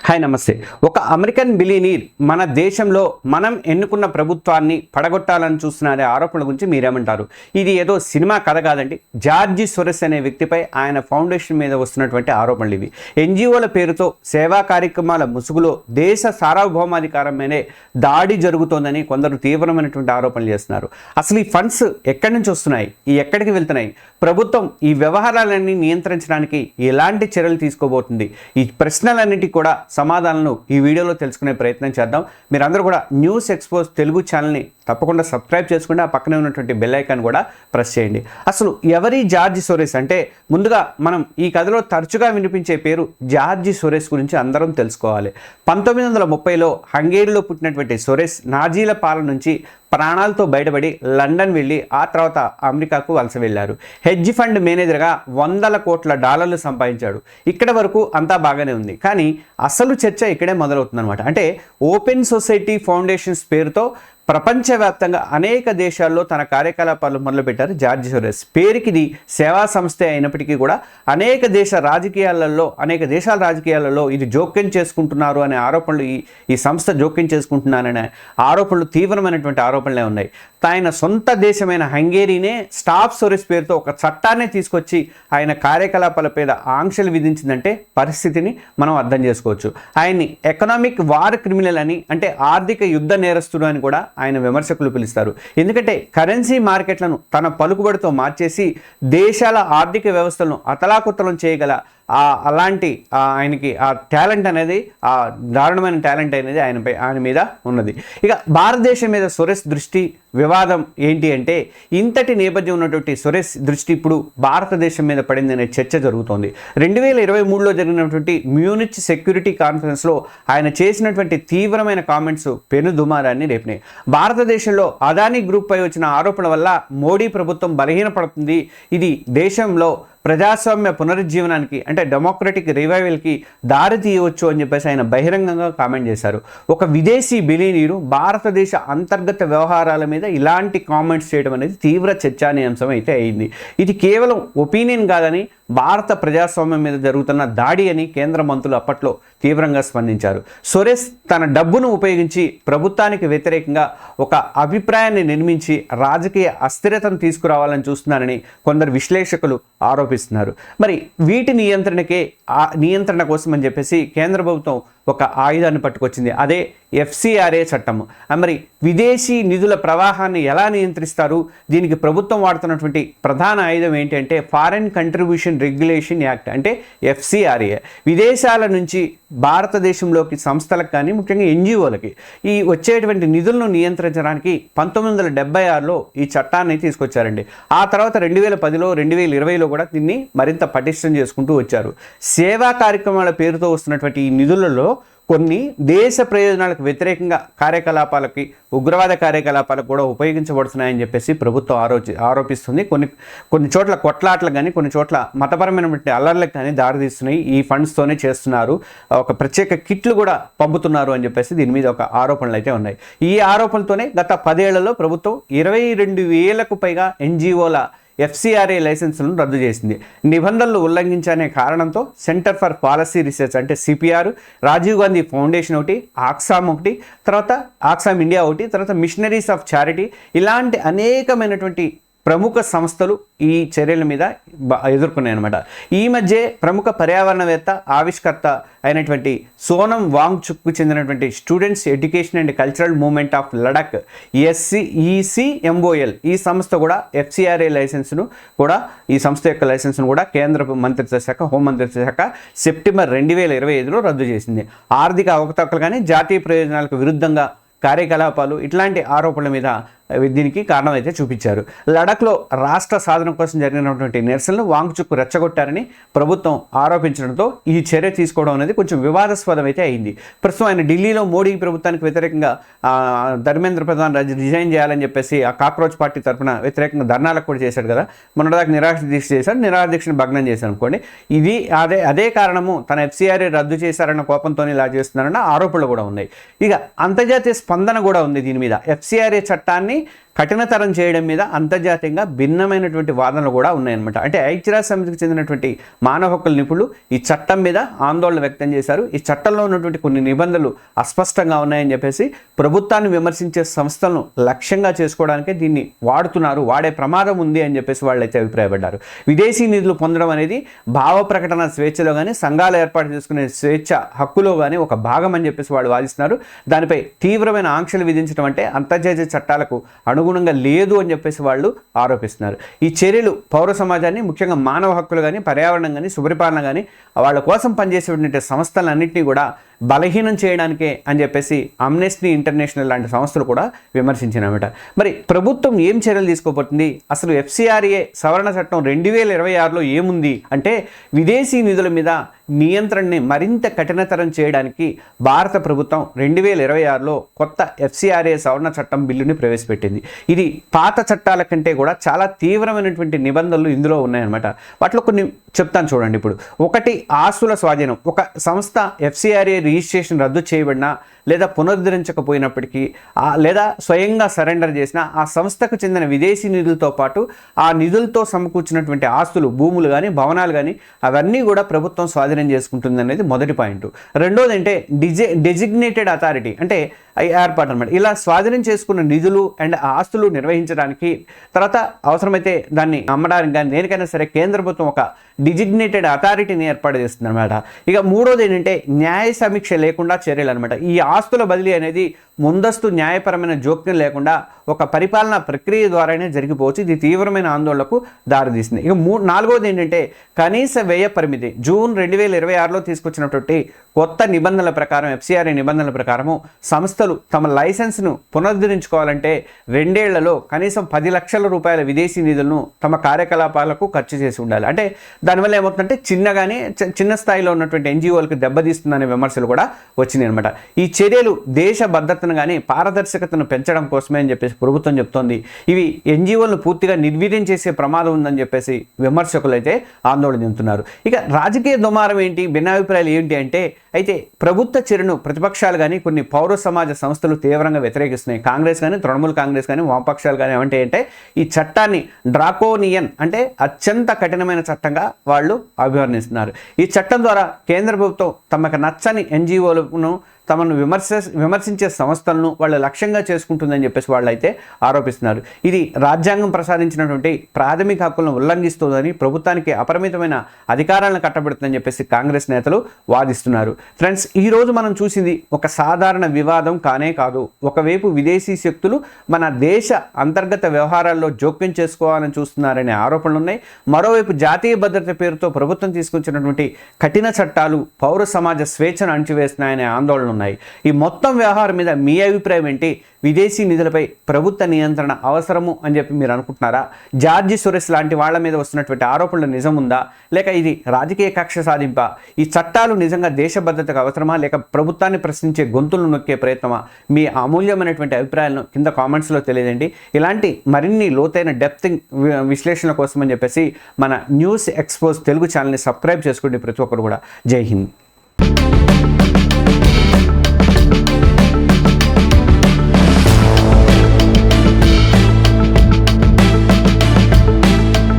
Hi నమస్తే. ఒక American billionaire మన దేశంలో మనం ఎన్నుకున్న ప్రభుత్వాన్ని పడగొట్టాలని చూస్తున్నారే ఆరోపణల గురించి మీరేమంటారు? ఇది ఏదో సినిమా కథ కాదండి. జార్జి సోరెస్ అనే వ్యక్తిపై ఆయన ఫౌండేషన్ మీద వస్తున్నటువంటి ఆరోపణలు ఇవి. ఎన్జిఓల పేరుతో సేవా కార్యక్రమాల ముసుగులో దేశ సార్వభౌమాధికారం మీదే దాడి జరుగుతోందని కొందరు తీవ్రమైనటువంటి ఆరోపణలు చేస్తున్నారు. అసలు ఈ ఫండ్స్ ఎక్కడి నుంచి వస్తున్నాయి, ఎక్కడికి వెళ్తున్నాయి, ప్రభుత్వం ఈ వ్యవహారాలన్నీ నియంత్రించడానికి ఎలాంటి చర్యలు తీసుకోబోతుంది? ఈ ప్రశ్నలన్నిటికీ కూడా సమాధానాలను ఈ వీడియోలో తెలుసుకునే ప్రయత్నం చేద్దాం. మీరందరూ కూడా న్యూస్ ఎక్స్పోజ్ తెలుగు ఛానల్ని తప్పకుండా సబ్స్క్రైబ్ చేసుకుంటే ఆ పక్కనే ఉన్నటువంటి బెల్ ఐకాన్ కూడా ప్రెస్ చేయండి. అసలు ఎవరి జార్జి సోరెస్ అంటే, ముందుగా మనం ఈ కథలో తరచుగా వినిపించే పేరు జార్జి సోరెస్ గురించి అందరం తెలుసుకోవాలి. 1930లో హంగేరీలో పుట్టినటువంటి సోరెస్ నాజీల పాలన నుంచి ప్రాణాలతో బయటపడి లండన్ వెళ్ళి ఆ తర్వాత అమెరికాకు వలస వెళ్ళారు. హెడ్జ్ ఫండ్ మేనేజర్గా $100 కోట్ల సంపాదించాడు. ఇక్కడ వరకు అంతా బాగానే ఉంది. కానీ అసలు చర్చ ఇక్కడే మొదలవుతుందన్నమాట. అంటే ఓపెన్ సొసైటీ ఫౌండేషన్స్ పేరుతో ప్రపంచవ్యాప్తంగా అనేక దేశాల్లో తన కార్యకలాపాలు మొదలుపెట్టారు జార్జి సోరెస్. పేరుకి ఇది సేవా సంస్థ అయినప్పటికీ కూడా అనేక దేశాల రాజకీయాలలో ఇది జోక్యం చేసుకుంటున్నారు అనే ఆరోపణలు, ఈ సంస్థ జోక్యం చేసుకుంటున్నారనే ఆరోపణలు తీవ్రమైనటువంటి ఆరోపణలే ఉన్నాయి. ఆయన సొంత దేశమైన హంగేరీనే స్టాప్ సోరెస్ పేరుతో ఒక చట్టాన్ని తీసుకొచ్చి ఆయన కార్యకలాపాలపై ఆంక్షలు విధించిందంటే పరిస్థితిని మనం అర్థం చేసుకోవచ్చు. ఆయన్ని ఎకనామిక్ వార్ క్రిమినల్ అని, అంటే ఆర్థిక యుద్ధ నేరస్తుడు అని కూడా ఆయన విమర్శకులు పిలుస్తారు. ఎందుకంటే కరెన్సీ మార్కెట్లను తన పలుకుబడితో మార్చేసి దేశాల ఆర్థిక వ్యవస్థలను అతలాకుతలం చేయగల అలాంటి ఆయనకి ఆ టాలెంట్ అనేది, ఆ దారుణమైన టాలెంట్ అనేది ఆయన మీద ఉన్నది. ఇక భారతదేశం మీద సోరెస్ దృష్టి వివాదం ఏంటి అంటే, ఇంతటి నేపథ్యం ఉన్నటువంటి సోరెస్ దృష్టి ఇప్పుడు భారతదేశం మీద పడిందనే చర్చ జరుగుతోంది. 2023లో జరిగినటువంటి మ్యూనిచ్ సెక్యూరిటీ కాన్ఫరెన్స్లో ఆయన చేసినటువంటి తీవ్రమైన కామెంట్స్ పెను దుమారాన్ని రేపినాయి. భారతదేశంలో అదానీ గ్రూప్ పై వచ్చిన ఆరోపణల వల్ల మోడీ ప్రభుత్వం బలహీనపడుతుంది, ఇది దేశంలో ప్రజాస్వామ్య పునరుజ్జీవనానికి, అంటే డెమోక్రటిక్ రివైవల్కి దారి తీయవచ్చు అని చెప్పేసి ఆయన బహిరంగంగా కామెంట్ చేశారు. ఒక విదేశీ బిలియనీరు భారతదేశ అంతర్గత వ్యవహారాల మీద ఇలాంటి కామెంట్స్ చేయడం అనేది తీవ్ర చర్చానీయాంశం అయితే అయింది. ఇది కేవలం ఒపీనియన్ కాదని, భారత ప్రజాస్వామ్యం మీద జరుగుతున్న దాడి అని కేంద్ర మంత్రులు అప్పట్లో తీవ్రంగా స్పందించారు. సోరెస్ తన డబ్బును ఉపయోగించి ప్రభుత్వానికి వ్యతిరేకంగా ఒక అభిప్రాయాన్ని నిర్మించి రాజకీయ అస్థిరతను తీసుకురావాలని చూస్తున్నారని కొందరు విశ్లేషకులు ఆరోపిస్తున్నారు. మరి వీటి నియంత్రణ కోసం అని చెప్పేసి కేంద్ర ప్రభుత్వం ఒక ఆయుధాన్ని పట్టుకొచ్చింది. అదే FCRA చట్టము. మరి విదేశీ నిధుల ప్రవాహాన్ని ఎలా నియంత్రిస్తారు? దీనికి ప్రభుత్వం వాడుతున్నటువంటి ప్రధాన ఆయుధం ఏంటి అంటే ఫారెన్ కంట్రిబ్యూషన్ రెగ్యులేషన్ యాక్ట్, అంటే FCRA. విదేశాల నుంచి భారతదేశంలోకి సంస్థలకు కానీ ముఖ్యంగా NGOలకి ఈ వచ్చేటువంటి నిధులను నియంత్రించడానికి 1976లో ఈ చట్టాన్ని తీసుకొచ్చారండి. ఆ తర్వాత 2010లో 2020లో కూడా దీన్ని మరింత పటిష్టం చేసుకుంటూ వచ్చారు. సేవా కార్యక్రమాల పేరుతో వస్తున్నటువంటి ఈ నిధులలో కొన్ని దేశ ప్రయోజనాలకు వ్యతిరేకంగా కార్యకలాపాలకి, ఉగ్రవాద కార్యకలాపాలకు కూడా ఉపయోగించబడుతున్నాయని చెప్పేసి ప్రభుత్వం ఆరోపిస్తుంది. కొన్ని చోట్ల కొట్లాట్లకు కానీ, కొన్ని చోట్ల మతపరమైనటువంటి అల్లర్లకు కానీ దారితీస్తున్నాయి. ఈ ఫండ్స్తోనే చేస్తున్నారు, ఒక ప్రత్యేక కిట్లు కూడా పంపుతున్నారు అని చెప్పేసి దీని మీద ఒక ఆరోపణలు అయితే ఉన్నాయి. ఈ ఆరోపణలతోనే గత 10 ఏళ్లలో ప్రభుత్వం 22,000కు పైగా NGOల FCRA లైసెన్సులను రద్దు చేసింది. నిబంధనలు ఉల్లంఘించనే కారణంతో సెంటర్ ఫర్ పాలసీ రీసెర్చ్, అంటే CPR, రాజీవ్ గాంధీ ఫౌండేషన్ ఒకటి, ఆక్సామ్ ఒకటి, తర్వాత ఆక్సామ్ ఇండియా ఒకటి, తర్వాత మిషనరీస్ ఆఫ్ చారిటీ, ఇలాంటి అనేకమైనటువంటి ప్రముఖ సంస్థలు ఈ చర్యల మీద ఎదుర్కొన్నాయి అనమాట. ఈ మధ్య ప్రముఖ పర్యావరణవేత్త, ఆవిష్కర్త అయినటువంటి సోనం వాంగ్చుక్కు చెందినటువంటి students education and cultural movement of Ladakh SECMOL ఈ సంస్థ కూడా FCRA లైసెన్స్ను కూడా, ఈ సంస్థ యొక్క లైసెన్స్ను కూడా కేంద్ర మంత్రిత్వ శాఖ, హోంమంత్రిత్వ శాఖ సెప్టెంబర్ 2025లో రద్దు చేసింది. ఆర్థిక అవకతవకలు కానీ, జాతీయ ప్రయోజనాలకు విరుద్ధంగా కార్యకలాపాలు, ఇట్లాంటి ఆరోపణల మీద దీనికి కారణం అయితే చూపించారు. లడాఖ్లో రాష్ట్ర సాధన కోసం జరిగినటువంటి నిరసనలు వాంగ్చుక్ రెచ్చగొట్టారని ప్రభుత్వం ఆరోపించడంతో ఈ చర్య తీసుకోవడం అనేది కొంచెం వివాదాస్పదం అయితే అయింది. ప్రస్తుతం ఆయన ఢిల్లీలో మోడీ ప్రభుత్వానికి వ్యతిరేకంగా ధర్మేంద్ర ప్రధాన్ రిజైన్ చేయాలని చెప్పేసి ఆ కాక్రోచ్ పార్టీ తరఫున వ్యతిరేకంగా ధర్నాలకు కూడా చేశాడు కదా, మొన్నటిదాకా నిరాహార దీక్ష చేశాడు, నిరాహార దీక్షను భగ్నం చేశాడు అనుకోండి. ఇది అదే కారణము, తన FCRA రద్దు చేశారన్న కోపంతో ఇలా చేస్తున్నారన్న ఆరోపణలు కూడా ఉన్నాయి. ఇక అంతర్జాతీయ స్పందన కూడా ఉంది దీని మీద. FCRA చట్టాన్ని కఠినతరం చేయడం మీద అంతర్జాతీయంగా భిన్నమైనటువంటి వాదనలు కూడా ఉన్నాయన్నమాట. అంటే ఐక్యరాజ్య సమితికి చెందినటువంటి మానవ హక్కుల నిపుణులు ఈ చట్టం మీద ఆందోళన వ్యక్తం చేశారు. ఈ చట్టంలో ఉన్నటువంటి కొన్ని నిబంధనలు అస్పష్టంగా ఉన్నాయని చెప్పేసి ప్రభుత్వాన్ని విమర్శించే సంస్థలను లక్ష్యంగా చేసుకోవడానికే దీన్ని వాడే ప్రమాదం ఉంది అని చెప్పేసి వాళ్ళైతే అభిప్రాయపడ్డారు. విదేశీ నిధులు పొందడం అనేది భావ ప్రకటన స్వేచ్ఛలో కానీ సంఘాలు ఏర్పాటు చేసుకునే స్వేచ్ఛ హక్కులో కానీ ఒక భాగం అని చెప్పేసి వాళ్ళు వాదిస్తున్నారు. దానిపై తీవ్రమైన ఆంక్షలు విధించడం అంటే అంతర్జాతీయ చట్టాలకు అనుగుణంగా లేదు అని చెప్పేసి వాళ్ళు ఆరోపిస్తున్నారు. ఈ చర్యలు పౌర సమాజాన్ని, ముఖ్యంగా మానవ హక్కులు కానీ, పర్యావరణం కానీ, సుపరిపాలన కానీ వాళ్ళ కోసం పనిచేసేటువంటి సంస్థలన్నింటినీ కూడా బలహీనం చేయడానికే అని చెప్పేసి అమ్నెస్టీ ఇంటర్నేషనల్ లాంటి సంస్థలు కూడా విమర్శించినమాట. మరి ప్రభుత్వం ఏం చర్యలు తీసుకోబోతుంది? అసలు FCRA సవరణ చట్టం 2026లో ఏముంది అంటే, విదేశీ నిధుల మీద నియంత్రణని మరింత కఠినతరం చేయడానికి భారత ప్రభుత్వం 2026లో కొత్త FCRA సవరణ చట్టం బిల్లుని ప్రవేశపెట్టింది. ఇది పాత చట్టాల కంటే కూడా చాలా తీవ్రమైనటువంటి నిబంధనలు ఇందులో ఉన్నాయన్నమాట. వాటిలో కొన్ని చెప్తాను చూడండి. ఇప్పుడు ఒకటి, ఆస్తుల స్వాధీనం. ఒక సంస్థ FCRA రిజిస్ట్రేషన్ రద్దు చేయబడినా లేదా పునరుద్ధరించకపోయినప్పటికీ లేదా స్వయంగా సరెండర్ చేసిన ఆ సంస్థకు చెందిన విదేశీ నిధులతో పాటు ఆ నిధులతో సమకూర్చినటువంటి ఆస్తులు, భూములు కానీ, భవనాలు కానీ అవన్నీ కూడా ప్రభుత్వం స్వాధీనం చేసుకుంటుంది అనేది మొదటి పాయింట్. రెండోది అంటే డెసిగ్నేటెడ్ అథారిటీ అంటే ఏర్పాటు అనమాట. ఇలా స్వాధీనం చేసుకున్న నిధులు అండ్ ఆస్తులు నిర్వహించడానికి, తర్వాత అవసరమైతే దాన్ని అమ్మడానికి కానీ దేనికైనా సరే కేంద్ర ప్రభుత్వం ఒక డిజిగ్నేటెడ్ అథారిటీని ఏర్పాటు చేస్తుంది అనమాట. ఇక మూడోది ఏంటంటే న్యాయ సమీక్ష లేకుండా చర్యలు అనమాట. ఈ ఆస్తుల బదిలీ అనేది ముందస్తు న్యాయపరమైన జోక్యం లేకుండా ఒక పరిపాలనా ప్రక్రియ ద్వారానే జరిగిపోవచ్చు. ఇది తీవ్రమైన ఆందోళనకు దారితీస్తుంది. ఇక నాలుగోది ఏంటంటే కనీస వ్యయ పరిమితి. జూన్ 2026లో తీసుకొచ్చినటువంటి కొత్త నిబంధనల ప్రకారం, FCRA నిబంధనల ప్రకారము సంస్థలు తమ లైసెన్స్ను పునరుద్ధరించుకోవాలంటే 2 ఏళ్లలో కనీసం 10 లక్షల రూపాయల విదేశీ నిధులను తమ కార్యకలాపాలకు ఖర్చు చేసి ఉండాలి. అంటే దానివల్ల ఏమవుతుందంటే చిన్న స్థాయిలో ఉన్నటువంటి NGOలకు దెబ్బతీస్తుందనే విమర్శలు కూడా వచ్చినాయి అనమాట. ఈ చర్యలు దేశ భద్రతను కానీ పారదర్శకతను పెంచడం కోసమే అని చెప్పేసి ప్రభుత్వం చెప్తోంది. ఇవి NGOలను పూర్తిగా నిర్వీర్యం చేసే ప్రమాదం ఉందని చెప్పేసి విమర్శకులు అయితే ఆందోళన చెందుతున్నారు. ఇక రాజకీయ దుమారం ఏంటి, భిన్నాభిప్రాయాలు ఏంటి అంటే, అయితే ప్రభుత్వ చర్యను ప్రతిపక్షాలు కానీ కొన్ని పౌర సమాజ సంస్థలు తీవ్రంగా వ్యతిరేకిస్తున్నాయి. కాంగ్రెస్ కానీ, తృణమూల్ కాంగ్రెస్ కానీ, వామపక్షాలు కానీ ఏమంటే అంటే ఈ చట్టాన్ని డ్రాకోనియన్ అంటే అత్యంత కఠినమైన చట్టంగా వాళ్ళు అభివర్ణిస్తున్నారు. ఈ చట్టం ద్వారా కేంద్ర ప్రభుత్వం తమకు నచ్చని NGOలను, తమను విమర్శించే సంస్థలను వాళ్ళ లక్ష్యంగా చేసుకుంటుందని చెప్పేసి వాళ్ళు అయితే ఆరోపిస్తున్నారు. ఇది రాజ్యాంగం ప్రసాదించినటువంటి ప్రాథమిక హక్కులను ఉల్లంఘిస్తుందని, ప్రభుత్వానికి అపరిమితమైన అధికారాలను కట్టబెడుతుందని చెప్పేసి కాంగ్రెస్ నేతలు వాదిస్తున్నారు. ఫ్రెండ్స్, ఈరోజు మనం చూసింది ఒక సాధారణ వివాదం కానే కాదు. ఒకవైపు విదేశీ శక్తులు మన దేశ అంతర్గత వ్యవహారాల్లో జోక్యం చేసుకోవాలని చూస్తున్నారనే ఆరోపణలు ఉన్నాయి. మరోవైపు జాతీయ భద్రత పేరుతో ప్రభుత్వం తీసుకొచ్చినటువంటి కఠిన చట్టాలు పౌర సమాజ స్వేచ్ఛను అణచివేస్తున్నాయనే ఆందోళనలు ఉన్నాయి. ఈ మొత్తం వ్యవహారం మీద మీ అభిప్రాయం ఏంటి? విదేశీ నిధులపై ప్రభుత్వ నియంత్రణ అవసరము అని చెప్పి మీరు అనుకుంటున్నారా? జార్జి సోరెస్ లాంటి వాళ్ళ మీద వస్తున్నటువంటి ఆరోపణలు నిజం ఉందా, లేక ఇది రాజకీయ కక్ష సాధింపా? ఈ చట్టాలు నిజంగా దేశ భద్రతకు అవసరమా, లేక ప్రభుత్వాన్ని ప్రశ్నించే గొంతులను నొక్కే ప్రయత్నమా? మీ అమూల్యమైనటువంటి అభిప్రాయాలను కింద కామెంట్స్లో తెలియజేయండి. ఇలాంటి మరిన్ని లోతైన డెప్త్ విశ్లేషణ కోసం అని చెప్పేసి మన న్యూస్ ఎక్స్పోజ్ తెలుగు ఛానల్ని సబ్స్క్రైబ్ చేసుకోండి ప్రతి ఒక్కరు కూడా. జై హింద్.